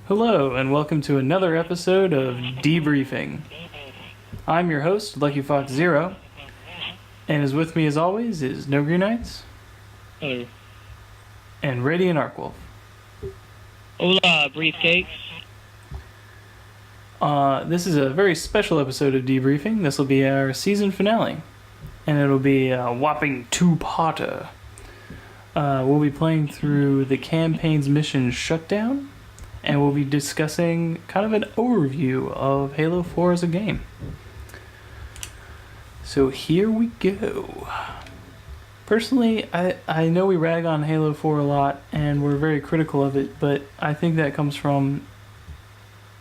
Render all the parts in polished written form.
Hello, and welcome to another episode of Debriefing. I'm your host, Lucky Fox Zero, and is with me as always is No Green Knights. Hello. And Radiant Arkwolf. Hola, briefcase. This is a very special episode of Debriefing. This will be our season finale, and it'll be a whopping two-parter. We'll be playing through the campaign's mission Shutdown, and we'll be discussing kind of an overview of Halo 4 as a game. So here we go. Personally, I know we rag on Halo 4 a lot, and we're very critical of it, but I think that comes from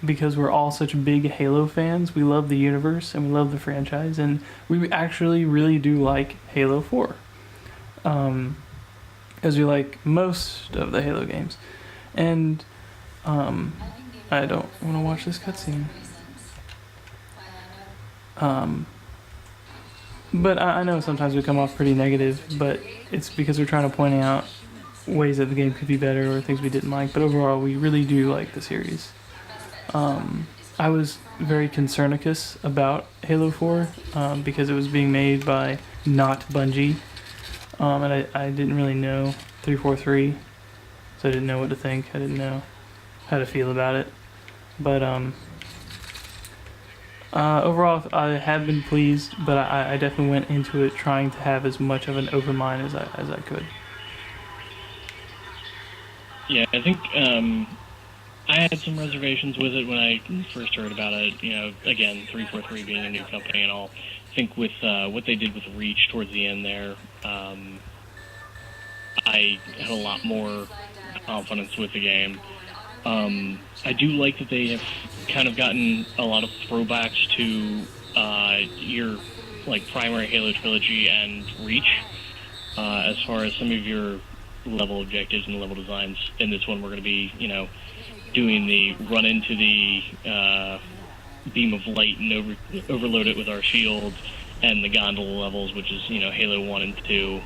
because we're all such big Halo fans. We love the universe, and we love the franchise, and we actually really do like Halo 4. As we like most of the Halo games. And I don't want to watch this cutscene. But I know sometimes we come off pretty negative, but it's because we're trying to point out ways that the game could be better or things we didn't like. But overall, we really do like the series. I was very concernicus about Halo 4 because it was being made by not Bungie. And I didn't really know 343, so I didn't know what to think. I didn't know how to feel about it. But overall, I have been pleased, but I definitely went into it trying to have as much of an open mind as I could. Yeah, I think I had some reservations with it when I first heard about it. You know, again, 343 being a new company and all. I think with what they did with Reach towards the end there, I had a lot more confidence with the game. I do like that they have kind of gotten a lot of throwbacks to your primary Halo trilogy and Reach, as far as some of your level objectives and level designs. In this one, we're going to be, doing the run into the beam of light and overload it with our shield, and the gondola levels, which is Halo 1 and 2.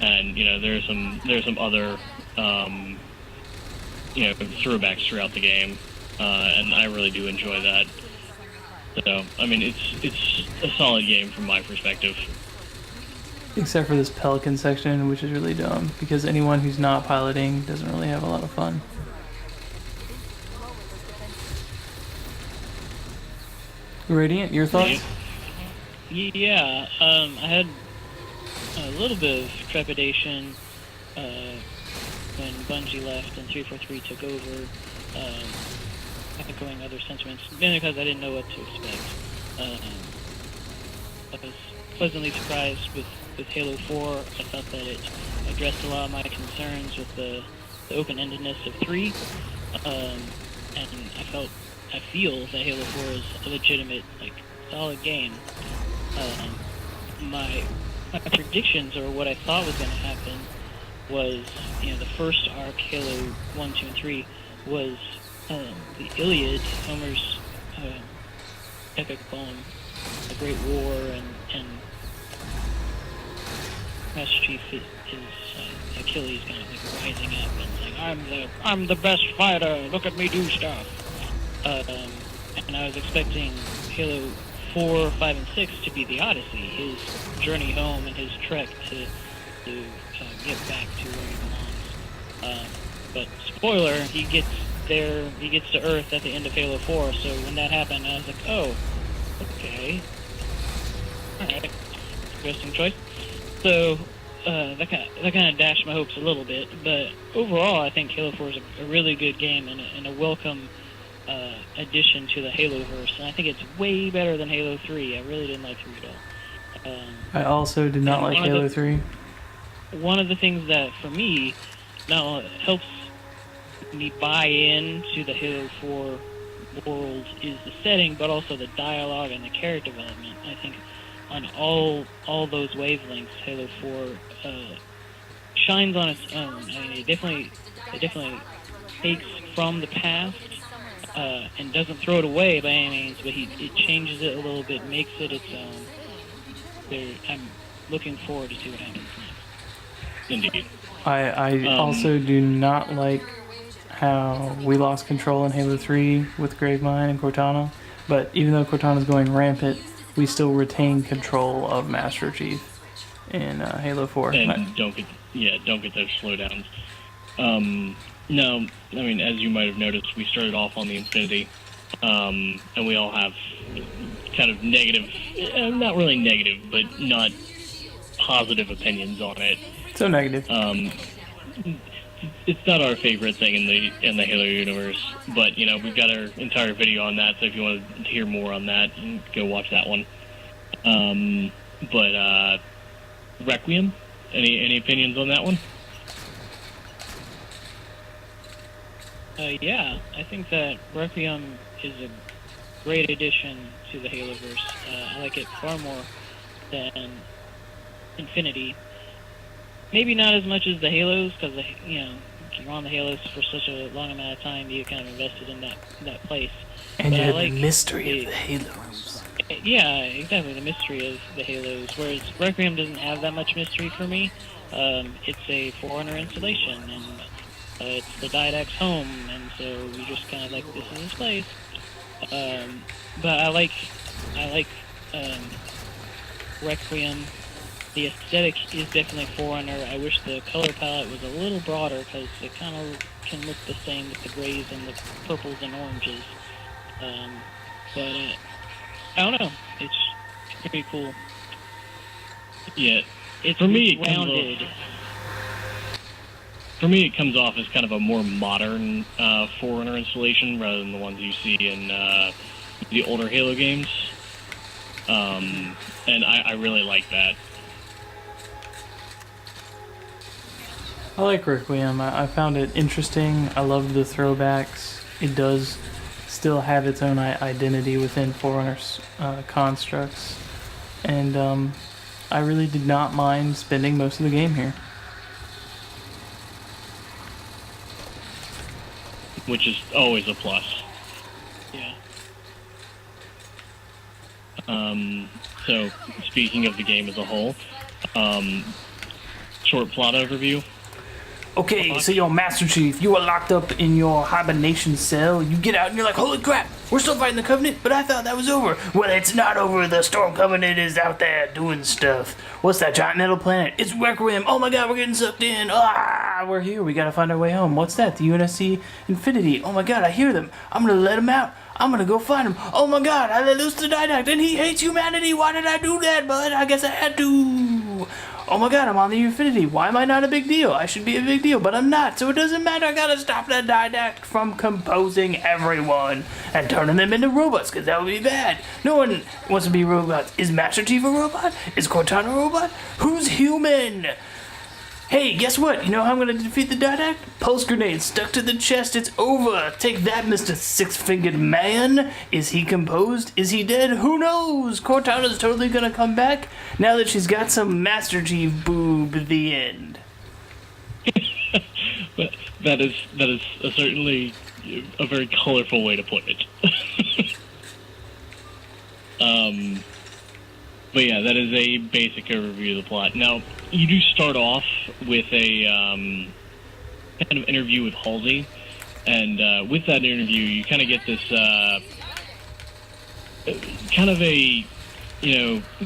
And there's some other throwbacks throughout the game, and I really do enjoy that. So I mean, it's a solid game from my perspective. Except for this Pelican section, which is really dumb, because anyone who's not piloting doesn't really have a lot of fun. Radiant, your thoughts? Yeah, I had a little bit of trepidation when Bungie left and 343 took over, echoing other sentiments, mainly because I didn't know what to expect. I was pleasantly surprised with Halo 4. I thought that it addressed a lot of my concerns with the open-endedness of 3, and I feel that Halo 4 is a legitimate, solid game. My predictions, or what I thought was going to happen, was, the first arc, Halo 1, 2, and 3, was the Iliad, Homer's epic poem, the Great War, and Master Chief is Achilles kind of rising up and saying, I'm the best fighter, look at me do stuff. And I was expecting Halo 4, 5, and 6 to be the Odyssey, his journey home and his trek to get back to where he belongs. But spoiler, he gets to Earth at the end of Halo 4, so when that happened, I was like, oh, okay. Alright, interesting choice. So, that kind of dashed my hopes a little bit, but overall, I think Halo 4 is a really good game and a welcome addition to the Haloverse, and I think it's way better than Halo 3. I really didn't like 3 at all. I also did not like Halo 3. One of the things that, for me, now helps me buy into the Halo 4 world is the setting, but also the dialogue and the character development. I think on all those wavelengths, Halo 4 shines on its own. I mean, it definitely takes from the past and doesn't throw it away by any means, but it changes it a little bit, makes it its own. I'm looking forward to see what happens next. Indeed. I also do not like how we lost control in Halo 3 with Gravemind and Cortana, but even though Cortana's going rampant, we still retain control of Master Chief in Halo 4. And don't get those slowdowns. No, I mean, as you might have noticed, we started off on the Infinity, and we all have kind of negative, not really negative, but not positive opinions on it. So negative. It's not our favorite thing in the Halo universe, but we've got our entire video on that. So if you want to hear more on that, go watch that one. But Requiem, any opinions on that one? Yeah, I think that Requiem is a great addition to the Haloverse. I like it far more than Infinity. Maybe not as much as the Halos, because you're on the Halos for such a long amount of time, you kind of invested in that place. And but you I have like the mystery of the Halos. Yeah, exactly, the mystery of the Halos. Whereas Requiem doesn't have that much mystery for me. It's a Forerunner installation, and it's the Didact's home, and so you just kind of like, this is his place. But I like Requiem. The aesthetic is definitely Forerunner. I wish the color palette was a little broader, because it kind of can look the same with the grays and the purples and oranges. But I don't know. It's pretty cool. Yeah, It's for me, rounded. For me, it comes off as kind of a more modern Forerunner installation rather than the ones you see in the older Halo games. And I really like that. I like Requiem. I found it interesting. I loved the throwbacks. It does still have its own identity within Forerunner's constructs. And I really did not mind spending most of the game here. Which is always a plus. Yeah. So, speaking of the game as a whole, short plot overview. Okay, so yo, Master Chief, you are locked up in your hibernation cell. You get out and you're like, holy crap, we're still fighting the Covenant, but I thought that was over. Well, it's not over. The Storm Covenant is out there doing stuff. What's that giant metal planet? It's Requiem. Oh my god, we're getting sucked in. Ah, we're here. We gotta find our way home. What's that? The UNSC Infinity. Oh my god, I hear them. I'm gonna let them out. I'm gonna go find him. Oh my god, I let loose the Didact and he hates humanity. Why did I do that, bud? I guess I had to. Oh my god, I'm on the Infinity. Why am I not a big deal? I should be a big deal, but I'm not, so it doesn't matter. I gotta stop that Didact from composing everyone and turning them into robots, because that would be bad. No one wants to be robots. Is Master Chief a robot? Is Cortana a robot? Who's human? Hey, guess what? You know how I'm gonna defeat the Didact? Pulse grenade stuck to the chest. It's over. Take that, Mr. Six-Fingered Man. Is he composed? Is he dead? Who knows? Cortana's totally gonna come back now that she's got some Master Chief boob. The end. That is certainly a very colorful way to put it. But yeah, that is a basic overview of the plot. Now, you do start off with a kind of interview with Halsey, and with that interview, you kind of get this kind of a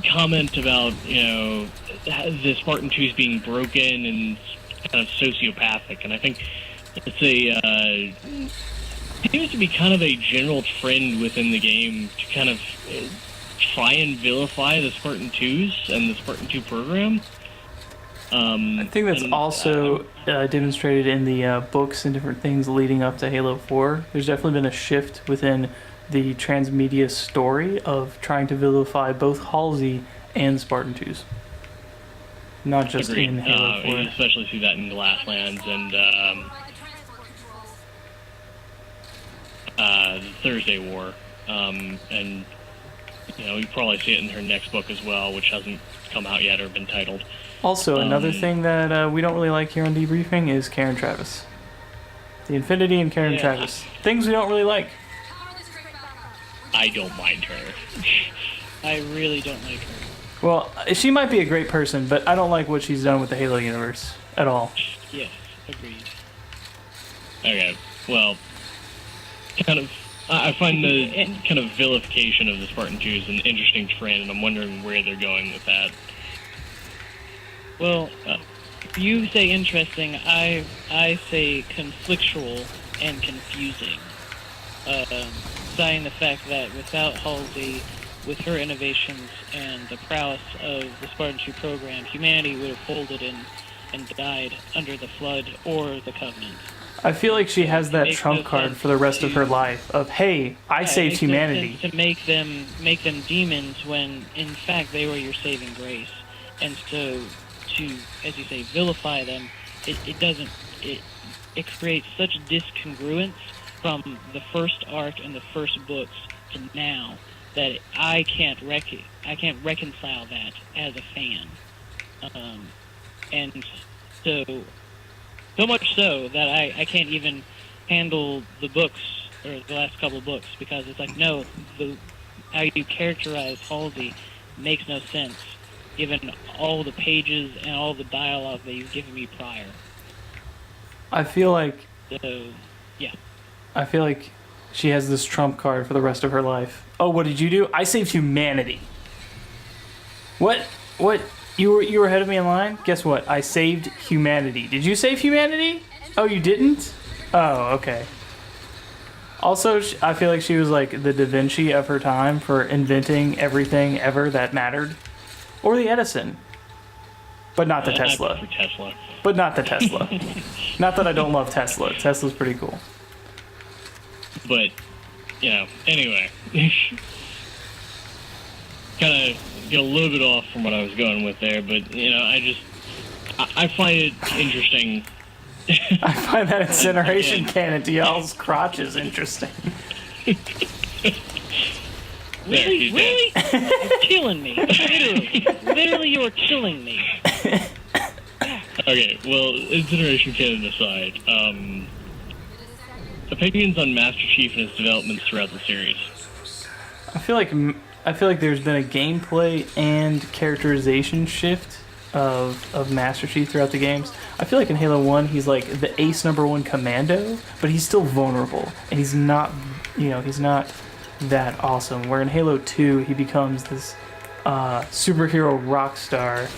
comment about the Spartan 2s being broken and kind of sociopathic, and I think it's seems to be kind of a general trend within the game to kind of try and vilify the Spartan 2s and the Spartan 2 program. I think that's also demonstrated in the books and different things leading up to Halo 4. There's definitely been a shift within the transmedia story of trying to vilify both Halsey and Spartan 2s. Not just Agreed. in Halo 4. You especially see that in Glasslands and the Thursday War. And you probably see it in her next book as well, which hasn't come out yet or been titled. Also, another thing that we don't really like here on Debriefing is Karen Travis. The Infinity and Karen Travis. Things we don't really like. I don't mind her. I really don't like her. Well, she might be a great person, but I don't like what she's done with the Halo universe at all. Yes, agreed. Okay. well, kind of. I find the kind of vilification of the Spartan 2 is an interesting trend, and I'm wondering where they're going with that. Well, you say interesting, I say conflictual and confusing. Citing the fact that without Halsey, with her innovations and the prowess of the Spartan 2 program, humanity would have folded and died under the Flood or the Covenant. I feel like she has that trump card for the rest of her life of, hey, I saved humanity. To make them demons when in fact they were your saving grace. And so to, as you say, vilify them, it creates such discongruence from the first arc and the first books to now that I can't reconcile that as a fan. And so much so that I can't even handle the books, or the last couple of books, because it's like, no, how you characterize Halsey makes no sense, given all the pages and all the dialogue that you've given me prior. I feel like... So, yeah. I feel like she has this trump card for the rest of her life. Oh, what did you do? I saved humanity. What? You were ahead of me in line? Guess what? I saved humanity. Did you save humanity? Oh, you didn't? Oh, okay. Also, I feel like she was like the Da Vinci of her time for inventing everything ever that mattered. Or the Edison. But not the Tesla. Tesla. But not the Tesla. Not that I don't love Tesla. Tesla's pretty cool. But, anyway. Kind of get a little bit off from what I was going with there, but, I find it interesting. I find that incineration cannon to y'all's crotch is interesting. Really? You're killing me. Literally, you are killing me. Okay, well, incineration cannon aside, opinions on Master Chief and his developments throughout the series. I feel like there's been a gameplay and characterization shift of Master Chief throughout the games. I feel like in Halo 1 he's like the ace #1 commando, but he's still vulnerable and he's not that awesome. Where in Halo 2 he becomes this superhero rock star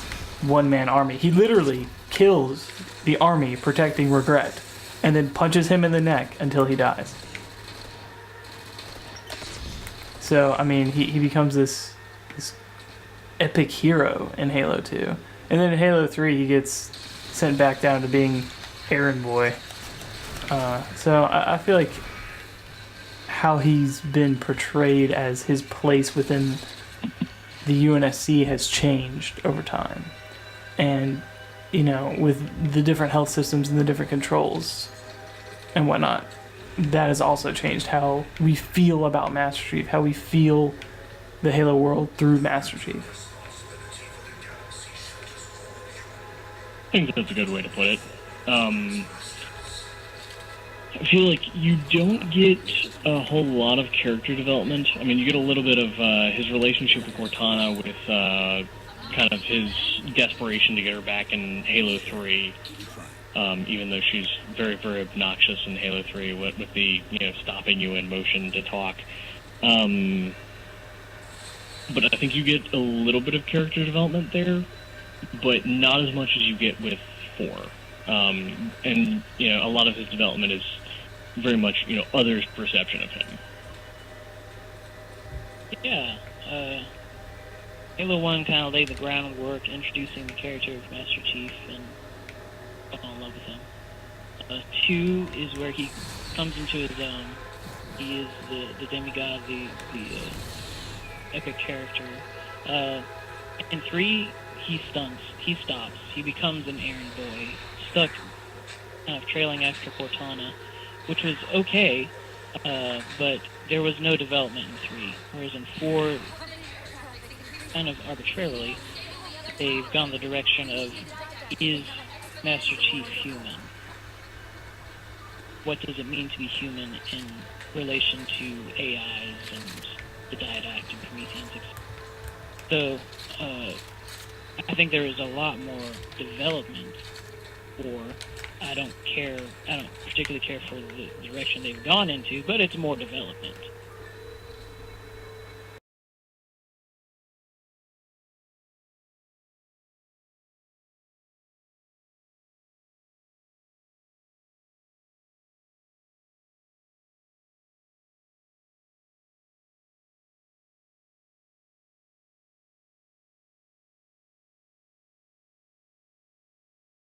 one-man army. He literally kills the army protecting Regret and then punches him in the neck until he dies. So, I mean, he becomes this epic hero in Halo 2. And then in Halo 3, he gets sent back down to being errand boy. So I feel like how he's been portrayed as his place within the UNSC has changed over time. And, with the different health systems and the different controls and whatnot, that has also changed how we feel about Master Chief, how we feel the Halo world through Master Chief. I think that's a good way to put it. I feel like you don't get a whole lot of character development. I mean, you get a little bit of his relationship with Cortana, with kind of his desperation to get her back in Halo 3. Even though she's very, very obnoxious in Halo 3 with the, stopping you in motion to talk. But I think you get a little bit of character development there, but not as much as you get with 4. And, a lot of his development is very much, others' perception of him. Yeah, Halo 1 kind of laid the groundwork, introducing the character of Master Chief, and fell in love with him. 2 is where he comes into his own. He is the demigod, the epic character. In 3, he stops. He becomes an errand boy, stuck, kind of trailing after Cortana, which was okay, but there was no development in 3. Whereas in 4, kind of arbitrarily, they've gone the direction of, is Master Chief human? What does it mean to be human in relation to AIs and the Didact and Prometheans? So, I think there is a lot more development or I don't particularly care for the direction they've gone into, but it's more development.